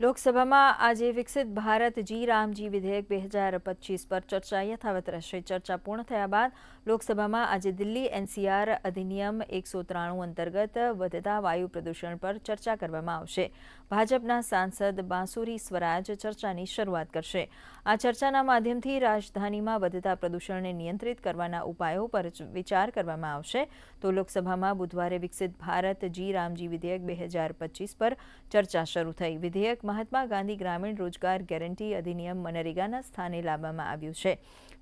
લોકસભામાં આજે વિકસિત ભારત જી રામજી વિધેયક 2025 પર ચર્ચા યથાવત રહેશે। ચર્ચા પૂર્ણ થયા બાદ લોકસભામાં આજે દિલ્હી એનસીઆર અધિનિયમ 193 અંતર્ગત વધતા વાયુ પ્રદૂષણ પર ચર્ચા કરવામાં આવશે। ભાજપના સાંસદ બાંસુરી સ્વરાજ ચર્ચાની શરૂઆત કરશે। આ ચર્ચાના માધ્યમથી રાજધાનીમાં વધતા પ્રદૂષણને નિયંત્રિત કરવાના ઉપાયો પર વિચાર કરવામાં આવશે। તો લોકસભામાં બુધવારે વિકસિત ભારત જી રામજી વિધેયક 2025 પર ચર્ચા શરૂ થઈ। વિધેયક મહાત્મા ગાંધી ગ્રામીણ રોજગાર ગેરંટી અધિનિયમ મનરેગાના સ્થાને લાવવામાં આવ્યું છે।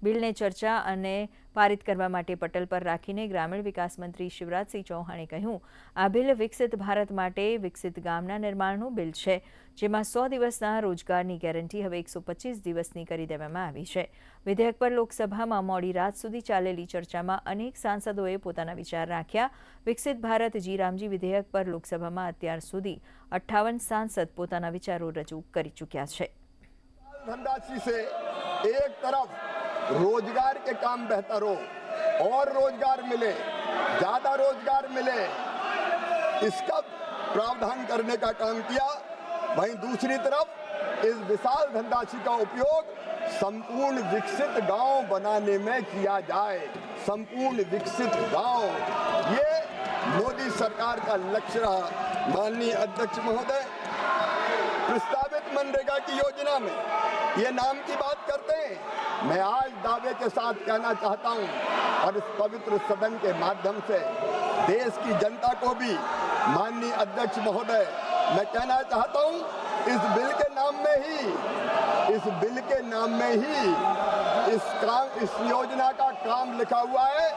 બિલને ચર્ચા અને પારિત કરવા માટે પટલ પર રાખીને ગ્રામીણ વિકાસ મંત્રી શિવરાજસિંહ ચૌહાણે કહ્યું, આ બિલ વિકસિત ભારત માટે વિકસિત ગામના નિર્માણનું બિલ છે, જેમાં 100 દિવસના રોજગારની ગેરંટી હવે 125 દિવસની કરી દેવામાં આવી છે। વિધેયક પર લોકસભામાં મોડી રાત સુધી ચાલેલી ચર્ચામાં અનેક સાંસદોએ પોતાના વિચાર રાખ્યા। વિકસિત ભારત જી રામજી વિધેયક પર લોકસભામાં અત્યાર સુધી 58 સાંસદ પોતાના વિચારો રજૂ કરી ચૂક્યા છે। धनराशि से एक तरफ रोजगार के काम बेहतर हो और रोजगार मिले, ज्यादा रोजगार मिले, इसका प्रावधान करने का काम किया। वहीं दूसरी तरफ इस विशाल धनराशि का उपयोग संपूर्ण विकसित गांव बनाने में किया जाए। संपूर्ण विकसित गांव, ये मोदी सरकार का लक्ष्य रहा। माननीय अध्यक्ष महोदय, प्रस्तावित मनरेगा की योजना में ये नाम की बात करते हैं। मैं आज दावे के साथ कहना चाहता हूं और इस पवित्र सदन के माध्यम से देश की जनता को भी, माननीय अध्यक्ष महोदय, मैं कहना चाहता हूं, इस बिल के नाम में ही इस योजना का काम लिखा हुआ है।